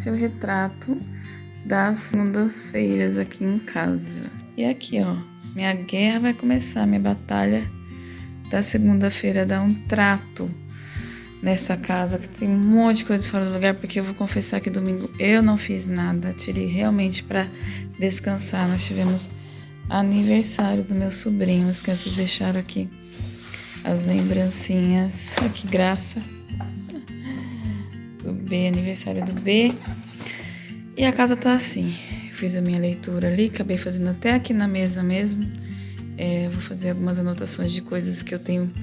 esse é o retrato das segundas-feiras aqui em casa. E aqui, ó, minha guerra vai começar, minha batalha da segunda-feira, dar um trato nessa casa, que tem um monte de coisa fora do lugar, porque eu vou confessar que domingo eu não fiz nada, tirei realmente para descansar. Nós tivemos aniversário do meu sobrinho, as crianças deixaram aqui as lembrancinhas, olha que graça, do B, aniversário do B, e a casa tá assim. Eu fiz a minha leitura ali, acabei fazendo até aqui na mesa mesmo. Vou fazer algumas anotações de coisas que eu tenho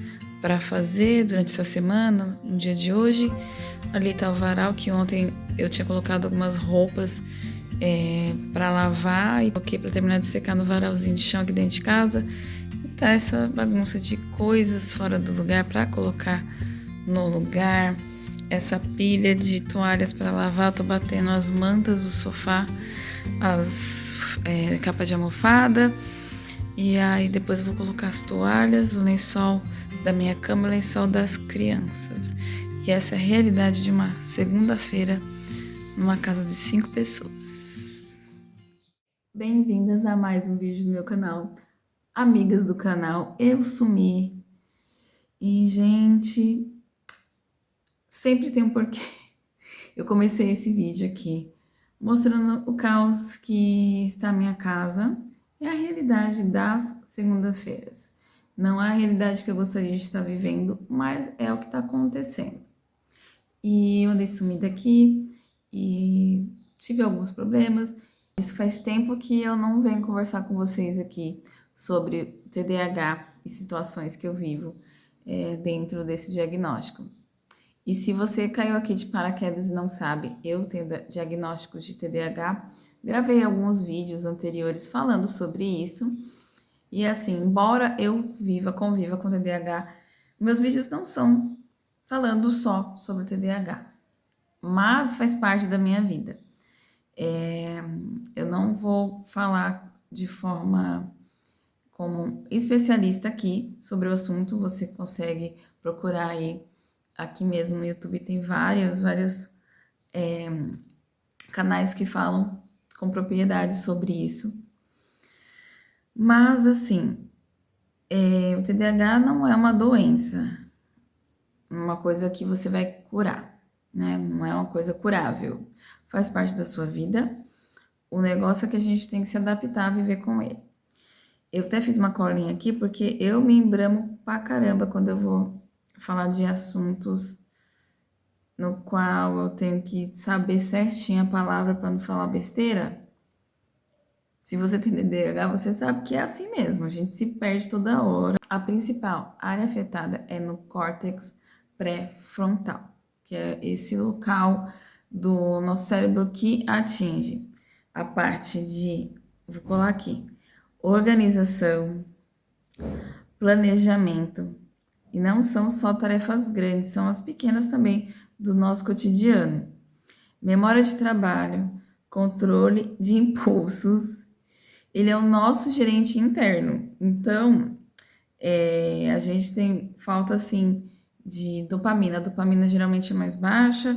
para fazer durante essa semana, no dia de hoje. Ali tá o varal, que ontem eu tinha colocado algumas roupas para lavar e coloquei para terminar de secar no varalzinho de chão aqui dentro de casa. E tá essa bagunça de coisas fora do lugar para colocar no lugar. Essa pilha de toalhas para lavar, tô batendo as mantas do sofá, as capas de almofada. E aí depois eu vou colocar as toalhas, o lençol da minha cama e o lençol das crianças. E essa é a realidade de uma segunda-feira numa casa de 5 pessoas. Bem-vindas a mais um vídeo do meu canal. Amigas do canal, eu sumi. E, gente, sempre tem um porquê. Eu comecei esse vídeo aqui mostrando o caos que está a minha casa e a realidade das segunda-feiras. Não é a realidade que eu gostaria de estar vivendo, mas é o que está acontecendo. E eu andei sumida aqui e tive alguns problemas. Isso faz tempo que eu não venho conversar com vocês aqui sobre TDAH e situações que eu vivo dentro desse diagnóstico. E se você caiu aqui de paraquedas e não sabe, eu tenho diagnóstico de TDAH, gravei alguns vídeos anteriores falando sobre isso. E assim, embora eu conviva com TDAH, meus vídeos não são falando só sobre TDAH, mas faz parte da minha vida. Eu não vou falar de forma como especialista aqui sobre o assunto, você consegue procurar aí. Aqui mesmo no YouTube tem vários canais que falam com propriedade sobre isso. Mas, assim, o TDAH não é uma doença, uma coisa que você vai curar, né? Não é uma coisa curável. Faz parte da sua vida. O negócio é que a gente tem que se adaptar a viver com ele. Eu até fiz uma colinha aqui porque eu me embramo pra caramba quando eu vou falar de assuntos no qual eu tenho que saber certinho a palavra para não falar besteira. Se você tem TDAH, você sabe que é assim mesmo, a gente se perde toda hora. A principal área afetada é no córtex pré-frontal, que é esse local do nosso cérebro que atinge a parte de, vou colar aqui, organização, planejamento. E não são só tarefas grandes, são as pequenas também do nosso cotidiano. Memória de trabalho, controle de impulsos. Ele é o nosso gerente interno. Então, a gente tem falta, assim, de dopamina. A dopamina geralmente é mais baixa.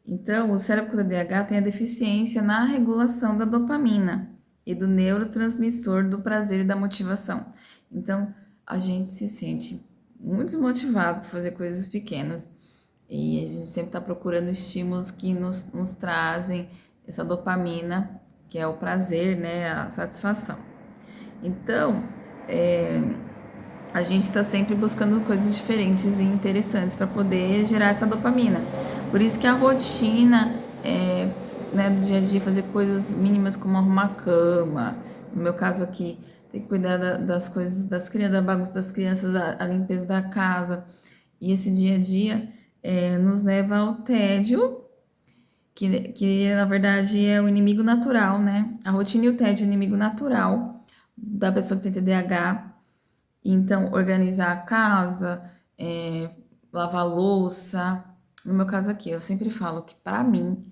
Então, o cérebro com TDAH tem a deficiência na regulação da dopamina e do neurotransmissor do prazer e da motivação. Então, a gente se sente muito desmotivado por fazer coisas pequenas e a gente sempre está procurando estímulos que nos trazem essa dopamina, que é o prazer, né, a satisfação. Então, a gente está sempre buscando coisas diferentes e interessantes para poder gerar essa dopamina. Por isso que a rotina né, do dia a dia, fazer coisas mínimas como arrumar a cama, no meu caso aqui, ter que cuidar das coisas das crianças, da bagunça das crianças, a limpeza da casa, e esse dia a dia nos leva ao tédio, que na verdade é o inimigo natural, né? A rotina e o tédio é o inimigo natural da pessoa que tem TDAH. Então, organizar a casa, lavar louça. No meu caso aqui, eu sempre falo que para mim,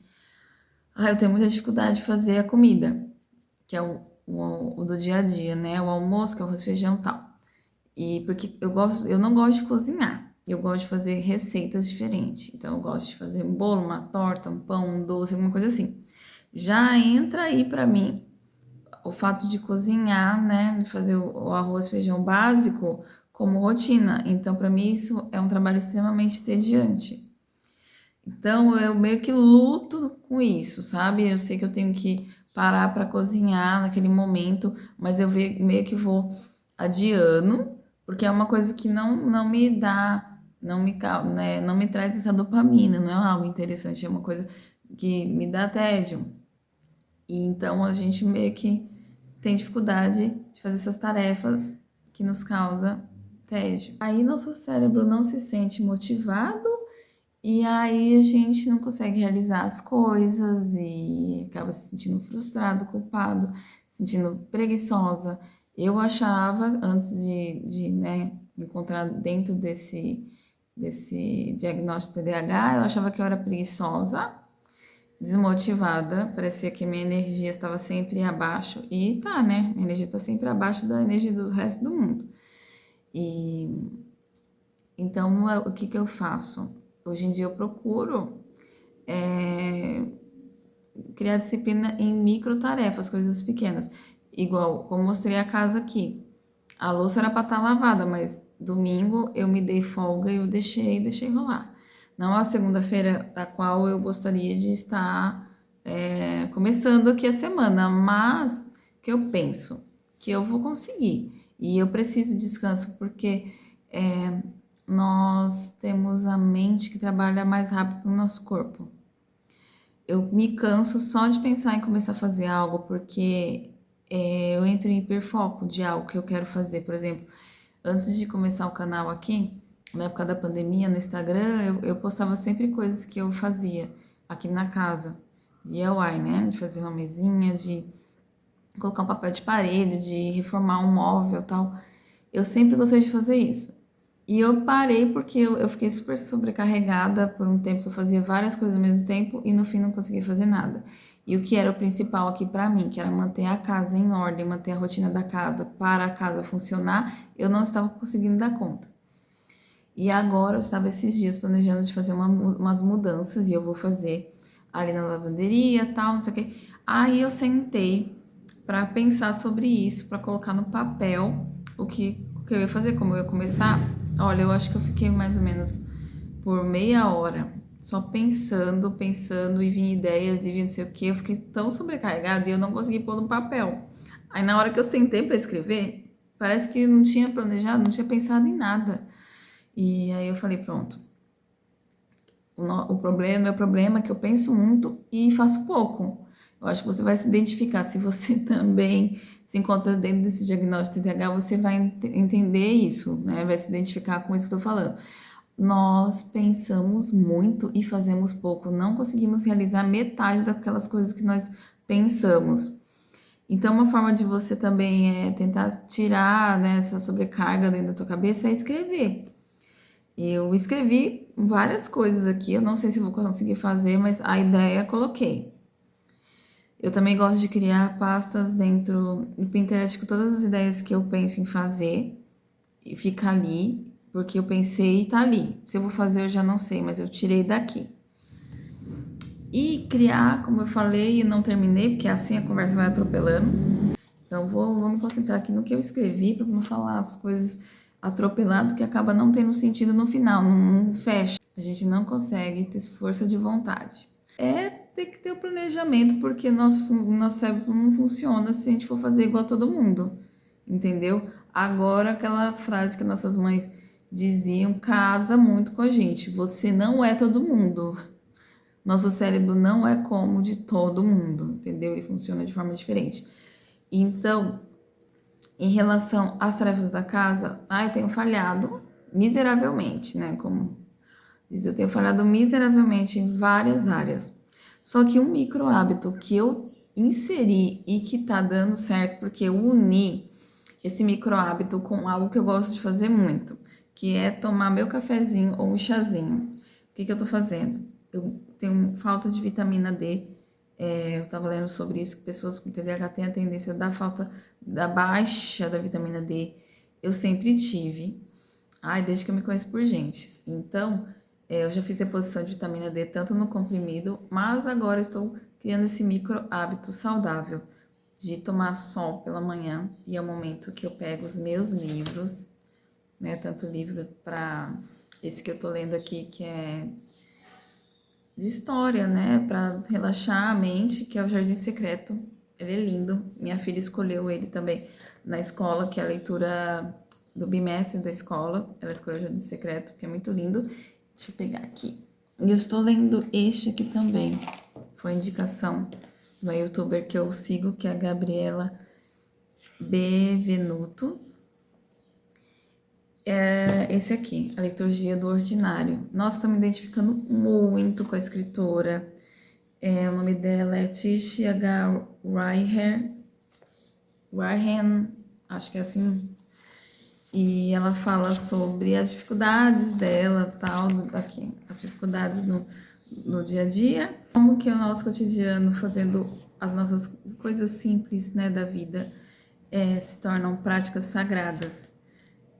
eu tenho muita dificuldade de fazer a comida, que é o do dia a dia, né? O almoço, que é o arroz, feijão e tal. E porque eu não gosto de cozinhar. eu gosto de fazer receitas diferentes. Então, eu gosto de fazer um bolo, uma torta, um pão, um doce, alguma coisa assim. Já entra aí pra mim o fato de cozinhar, né, de fazer o arroz, feijão básico como rotina. Então, pra mim, isso é um trabalho extremamente entediante. Então, eu meio que luto com isso, sabe? Eu sei que eu tenho que parar para cozinhar naquele momento, mas eu meio que vou adiando, porque é uma coisa que não me dá, né, não me traz essa dopamina, não é algo interessante, é uma coisa que me dá tédio. E então a gente meio que tem dificuldade de fazer essas tarefas que nos causa tédio. Aí nosso cérebro não se sente motivado e aí a gente não consegue realizar as coisas e acaba se sentindo frustrado, culpado, se sentindo preguiçosa. Eu achava, antes né, me encontrar dentro desse diagnóstico TDAH, eu achava que eu era preguiçosa, desmotivada, parecia que minha energia estava sempre abaixo, e tá, né? Minha energia está sempre abaixo da energia do resto do mundo. E então, o que que eu faço? Hoje em dia eu procuro é, criar disciplina em micro tarefas, coisas pequenas. Igual, como mostrei a casa aqui. A louça era para estar lavada, mas domingo eu me dei folga e eu deixei rolar. Não é a segunda-feira da qual eu gostaria de estar começando aqui a semana, mas que eu penso que eu vou conseguir. E eu preciso de descanso porque nós temos a mente que trabalha mais rápido que o nosso corpo. Eu me canso só de pensar em começar a fazer algo, porque eu entro em hiperfoco de algo que eu quero fazer. Por exemplo, antes de começar o canal aqui, na época da pandemia, no Instagram, eu postava sempre coisas que eu fazia aqui na casa, DIY, né? De fazer uma mesinha, de colocar um papel de parede, de reformar um móvel e tal. Eu sempre gostei de fazer isso. E eu parei porque eu fiquei super sobrecarregada por um tempo que eu fazia várias coisas ao mesmo tempo e no fim não conseguia fazer nada. E o que era o principal aqui pra mim, que era manter a casa em ordem, manter a rotina da casa para a casa funcionar, eu não estava conseguindo dar conta. E agora eu estava esses dias planejando de fazer umas mudanças e eu vou fazer ali na lavanderia, tal, não sei o quê. Aí eu sentei para pensar sobre isso, para colocar no papel o que eu ia fazer, como eu ia começar. Olha, eu acho que eu fiquei mais ou menos por meia hora só pensando e vinha ideias e vinha não sei o que. Eu fiquei tão sobrecarregada e eu não consegui pôr no papel. Aí na hora que eu sentei para escrever, parece que não tinha planejado, não tinha pensado em nada. E aí eu falei, pronto. Meu problema é que eu penso muito e faço pouco. Eu acho que você vai se identificar. Se você também se encontra dentro desse diagnóstico TDAH, você vai entender isso, né? Vai se identificar com isso que eu tô falando. Nós pensamos muito e fazemos pouco. Não conseguimos realizar metade daquelas coisas que nós pensamos. Então, uma forma de você também tentar tirar, né, essa sobrecarga dentro da tua cabeça é escrever. Eu escrevi várias coisas aqui, eu não sei se vou conseguir fazer, mas a ideia coloquei. Eu também gosto de criar pastas dentro do Pinterest com todas as ideias que eu penso em fazer e fica ali, porque eu pensei e tá ali. Se eu vou fazer, eu já não sei, mas eu tirei daqui. E criar, como eu falei, e não terminei, porque assim a conversa vai atropelando. Então, vou me concentrar aqui no que eu escrevi, para não falar as coisas atropelado, que acaba não tendo sentido no final, não fecha. A gente não consegue ter força de vontade. É ter que ter o planejamento, porque nosso cérebro não funciona se a gente for fazer igual a todo mundo, entendeu? Agora, aquela frase que nossas mães diziam casa muito com a gente. Você não é todo mundo. Nosso cérebro não é como o de todo mundo, entendeu? Ele funciona de forma diferente. Então, em relação às tarefas da casa, eu tenho falhado miseravelmente, né? Como diz, eu tenho falhado miseravelmente em várias áreas. Só que um micro hábito que eu inseri e que tá dando certo, porque eu uni esse micro hábito com algo que eu gosto de fazer muito, que é tomar meu cafezinho ou um chazinho. O que que eu tô fazendo? Eu tenho falta de vitamina D. Eu estava lendo sobre isso, que pessoas com TDAH têm a tendência da falta da baixa da vitamina D. Eu sempre tive. Ai, desde que eu me conheço por gente. Então, eu já fiz reposição de vitamina D tanto no comprimido, mas agora estou criando esse micro hábito saudável de tomar sol pela manhã, e é o momento que eu pego os meus livros, né? Tanto livro para esse que eu tô lendo aqui, que é de história, né? Para relaxar a mente, que é o Jardim Secreto. Ele é lindo. Minha filha escolheu ele também na escola, que é a leitura do bimestre da escola. Ela escolheu o Jardim Secreto, que é muito lindo. Deixa eu pegar aqui. E eu estou lendo este aqui também. Foi indicação de uma youtuber que eu sigo, que é a Gabriela Bevenuto. É esse aqui, A Liturgia do Ordinário. Nossa, estou me identificando muito com a escritora. O nome dela é Tisha H. Ryan, acho que é assim. E ela fala sobre as dificuldades dela, tal, aqui, as dificuldades no dia a dia, como que é o nosso cotidiano, fazendo as nossas coisas simples, né, da vida, se tornam práticas sagradas.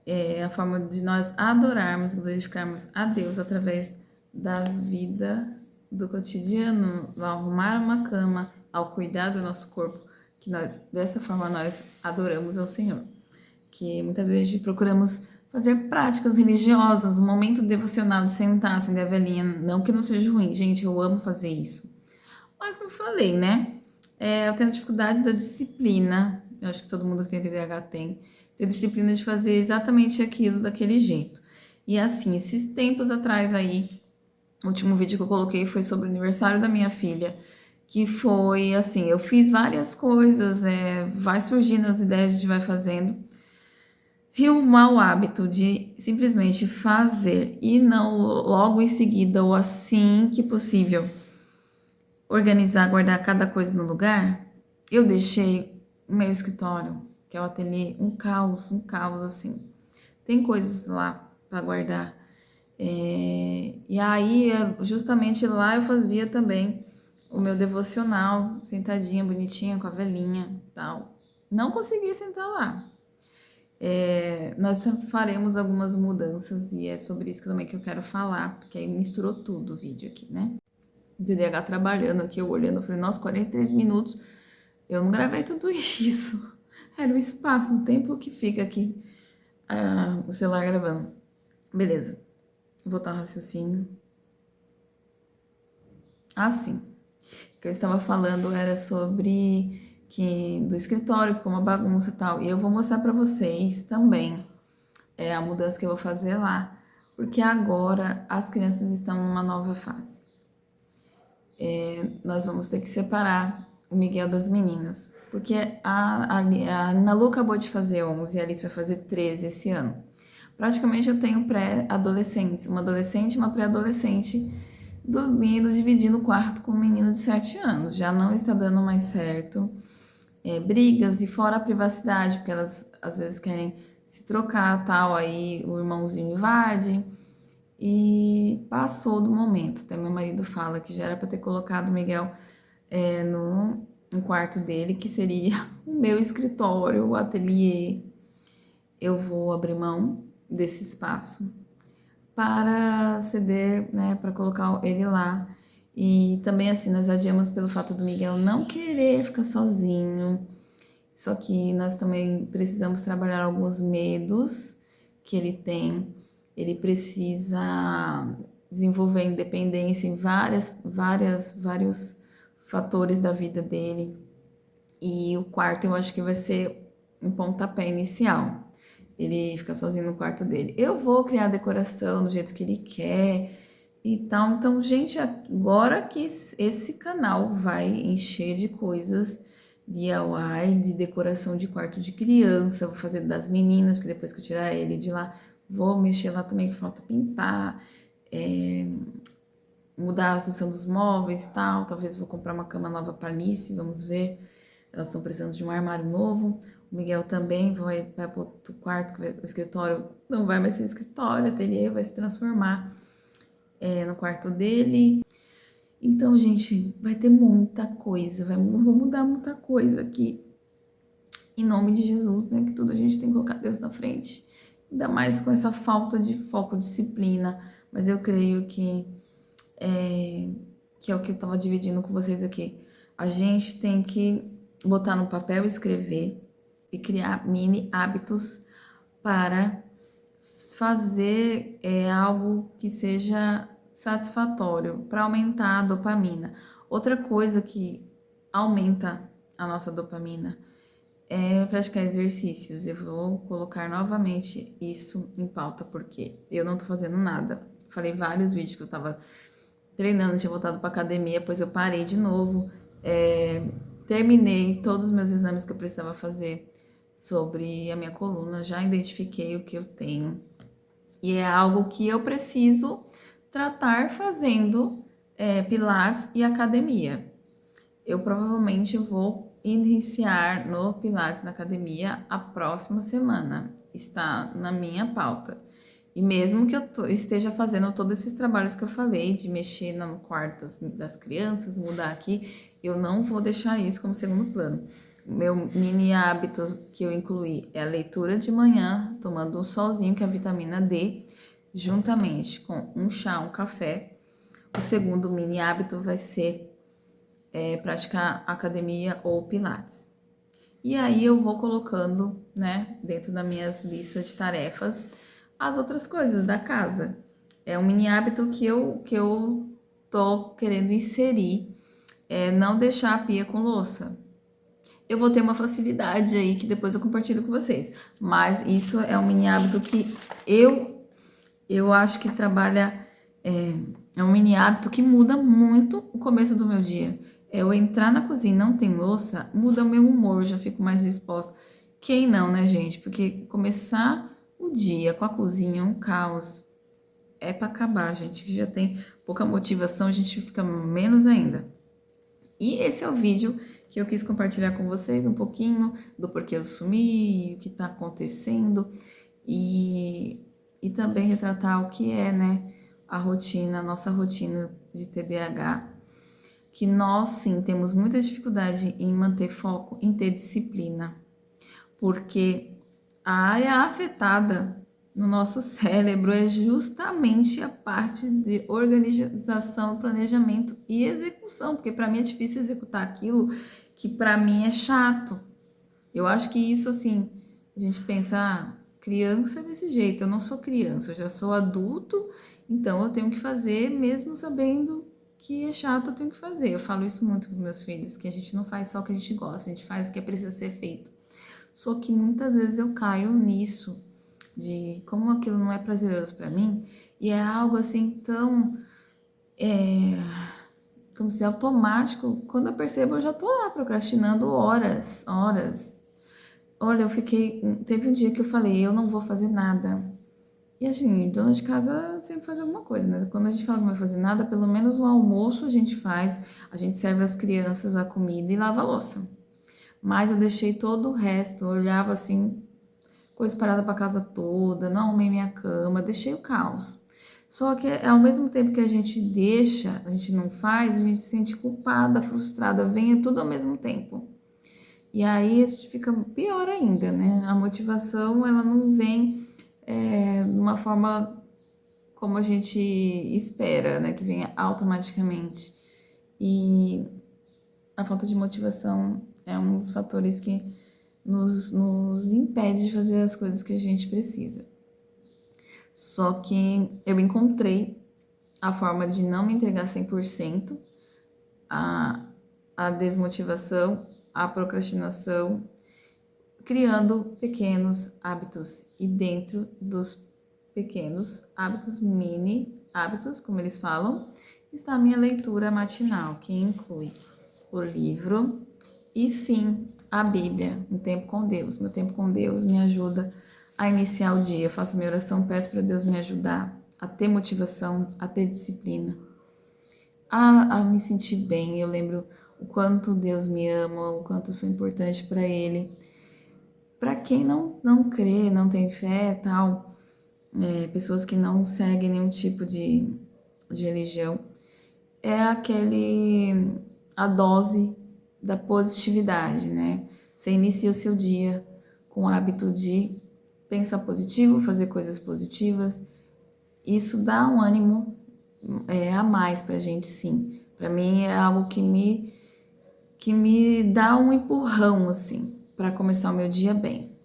É a forma de nós adorarmos, glorificarmos a Deus através da vida do cotidiano, ao arrumar uma cama, ao cuidar do nosso corpo, que nós, dessa forma, nós adoramos ao Senhor. Que muitas vezes procuramos fazer práticas religiosas, um momento devocional de sentar, acender a velhinha, não que não seja ruim, gente, eu amo fazer isso. Mas como eu falei, né? Eu tenho dificuldade da disciplina, eu acho que todo mundo que tem TDAH tem disciplina de fazer exatamente aquilo daquele jeito. E assim, esses tempos atrás aí, o último vídeo que eu coloquei foi sobre o aniversário da minha filha, que foi assim, eu fiz várias coisas, vai surgindo as ideias, a gente vai fazendo. E o mau hábito de simplesmente fazer e não logo em seguida ou assim que possível organizar, guardar cada coisa no lugar, eu deixei o meu escritório, que é o ateliê, um caos assim. Tem coisas lá para guardar. E aí, justamente lá eu fazia também o meu devocional, sentadinha, bonitinha, com a velhinha e tal. Não consegui sentar lá. Nós faremos algumas mudanças e é sobre isso também que eu quero falar, porque aí misturou tudo o vídeo aqui, né? O TDAH trabalhando aqui, eu olhando, eu falei, nossa, 43 minutos, eu não gravei tudo isso. Era o espaço, o tempo que fica aqui, o celular gravando. Beleza, vou voltar ao raciocínio. Sim, o que eu estava falando era sobre do escritório, como uma bagunça e tal. E eu vou mostrar para vocês também a mudança que eu vou fazer lá, porque agora as crianças estão numa nova fase. Nós vamos ter que separar o Miguel das meninas, porque a Ana Lu acabou de fazer 11 e a Alice vai fazer 13 esse ano. Praticamente eu tenho pré-adolescentes, uma adolescente e uma pré-adolescente dormindo, dividindo o quarto com um menino de 7 anos. Já não está dando mais certo. Brigas e fora a privacidade, porque elas às vezes querem se trocar, tal, aí o irmãozinho invade e passou do momento. Até meu marido fala que já era para ter colocado o Miguel no quarto dele, que seria o meu escritório, o ateliê. Eu vou abrir mão desse espaço para ceder, né, para colocar ele lá. E também assim, nós adiamos pelo fato do Miguel não querer ficar sozinho. Só que nós também precisamos trabalhar alguns medos que ele tem. Ele precisa desenvolver independência em vários fatores da vida dele. E o quarto eu acho que vai ser um pontapé inicial. Ele ficar sozinho no quarto dele. Eu vou criar a decoração do jeito que ele quer e tal. Então, gente, agora que esse canal vai encher de coisas DIY, de decoração de quarto de criança, vou fazer das meninas, porque depois que eu tirar ele de lá, vou mexer lá também, que falta pintar, mudar a posição dos móveis e tal. Talvez vou comprar uma cama nova para Alice, vamos ver. Elas estão precisando de um armário novo. O Miguel também vai para outro quarto, que o escritório não vai mais ser escritório, ateliê vai se transformar no quarto dele. Então, gente, vai ter muita coisa, vou mudar muita coisa aqui. Em nome de Jesus, né? Que tudo a gente tem que colocar Deus na frente. ainda mais com essa falta de foco, disciplina. Mas eu creio que é o que eu estava dividindo com vocês aqui. A gente tem que botar no papel, escrever e criar mini hábitos para fazer algo que seja satisfatório, para aumentar a dopamina. Outra coisa que aumenta a nossa dopamina é praticar exercícios. Eu vou colocar novamente isso em pauta, porque eu não tô fazendo nada. Falei vários vídeos que eu tava treinando, tinha voltado pra academia, pois eu parei de novo. Terminei todos os meus exames que eu precisava fazer sobre a minha coluna, já identifiquei o que eu tenho. E é algo que eu preciso tratar fazendo pilates e academia. Eu provavelmente vou iniciar no Pilates na academia a próxima semana. Está na minha pauta. E mesmo que eu esteja fazendo todos esses trabalhos que eu falei, de mexer no quarto das crianças, mudar aqui, eu não vou deixar isso como segundo plano. Meu mini hábito que eu incluí é a leitura de manhã, tomando um solzinho, que é a vitamina D, juntamente com um chá, um café. O segundo mini hábito vai ser praticar academia ou pilates. E aí eu vou colocando, né, dentro das minhas listas de tarefas, as outras coisas da casa. É um mini hábito que eu tô querendo inserir, não deixar a pia com louça. Eu vou ter uma facilidade aí que depois eu compartilho com vocês. Mas isso é um mini hábito que eu acho que trabalha, é um mini hábito que muda muito o começo do meu dia. Eu entrar na cozinha e não tem louça, muda o meu humor, eu já fico mais disposta. Quem não, né, gente? Porque começar o dia com a cozinha é um caos. É para acabar, gente, que já tem pouca motivação, a gente fica menos ainda. E esse é o vídeo que eu quis compartilhar com vocês um pouquinho do porquê eu sumi, o que tá acontecendo e também retratar o que é, né, a rotina, a nossa rotina de TDAH, que nós sim temos muita dificuldade em manter foco, em ter disciplina, porque a área afetada no nosso cérebro é justamente a parte de organização, planejamento e execução, porque para mim é difícil executar aquilo que para mim é chato. Eu acho que isso, assim, a gente pensa, criança é desse jeito, eu não sou criança, eu já sou adulto, então eu tenho que fazer, mesmo sabendo que é chato, eu tenho que fazer. Eu falo isso muito para meus filhos, que a gente não faz só o que a gente gosta, a gente faz o que precisa ser feito. Só que muitas vezes eu caio nisso, de como aquilo não é prazeroso para mim, e é algo assim tão, como se automático, quando eu percebo eu já tô lá procrastinando horas, horas. Olha, teve um dia que eu falei, eu não vou fazer nada. E assim, dona de casa sempre faz alguma coisa, né? Quando a gente fala que não vai fazer nada, pelo menos o almoço a gente faz, a gente serve as crianças a comida e lava a louça. Mas eu deixei todo o resto, eu olhava assim, coisa parada pra casa toda, não arrumei minha cama, deixei o caos. Só que ao mesmo tempo que a gente deixa, a gente não faz, a gente se sente culpada, frustrada, vem tudo ao mesmo tempo. E aí a gente fica pior ainda, né? A motivação, ela não vem de uma forma como a gente espera, né? Que venha automaticamente. E a falta de motivação é um dos fatores que nos impede de fazer as coisas que a gente precisa. Só que eu encontrei a forma de não me entregar 100%, a, a desmotivação, a procrastinação, criando pequenos hábitos. E dentro dos pequenos hábitos, mini hábitos, como eles falam, está a minha leitura matinal, que inclui o livro e sim a Bíblia, um tempo com Deus. Meu tempo com Deus me ajuda a iniciar o dia. Eu faço minha oração, peço para Deus me ajudar a ter motivação, a ter disciplina, a me sentir bem. Eu lembro o quanto Deus me ama, o quanto eu sou importante para Ele. Para quem não crê, não tem fé, tal, pessoas que não seguem nenhum tipo de religião, é a dose da positividade, né? Você inicia o seu dia com o hábito de pensar positivo, fazer coisas positivas. Isso dá um ânimo a mais pra gente, sim. Pra mim é algo que me dá um empurrão, assim, para começar o meu dia bem.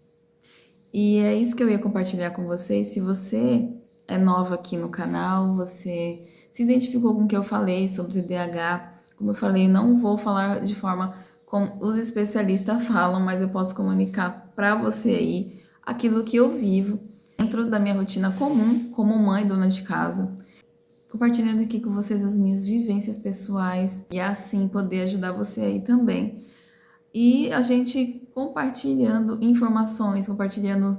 E é isso que eu ia compartilhar com vocês. Se você é nova aqui no canal, você se identificou com o que eu falei sobre TDAH, como eu falei, não vou falar de forma como os especialistas falam, mas eu posso comunicar para você aí aquilo que eu vivo dentro da minha rotina comum, como mãe, dona de casa, compartilhando aqui com vocês as minhas vivências pessoais e assim poder ajudar você aí também. E a gente compartilhando informações, compartilhando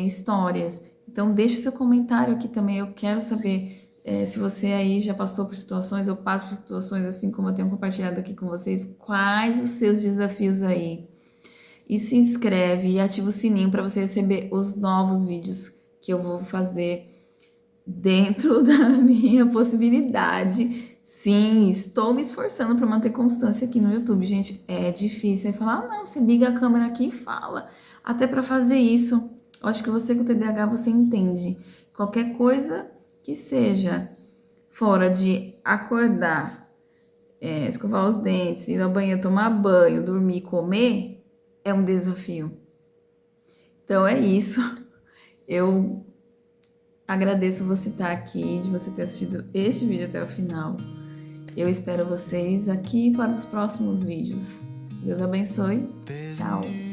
histórias. Então, deixe seu comentário aqui também. Eu quero saber se você aí já passou por situações ou passa por situações assim como eu tenho compartilhado aqui com vocês. Quais os seus desafios aí? E se inscreve e ativa o sininho para você receber os novos vídeos que eu vou fazer dentro da minha possibilidade. Sim, estou me esforçando para manter constância aqui no YouTube, gente. É difícil. Aí falar, não, você liga a câmera aqui e fala. Até para fazer isso, eu acho que você com TDAH você entende. Qualquer coisa que seja fora de acordar, escovar os dentes, ir ao banheiro, tomar banho, dormir, comer, é um desafio. Então é isso. Eu agradeço você estar aqui, de você ter assistido este vídeo até o final. Eu espero vocês aqui para os próximos vídeos. Deus abençoe. Tchau.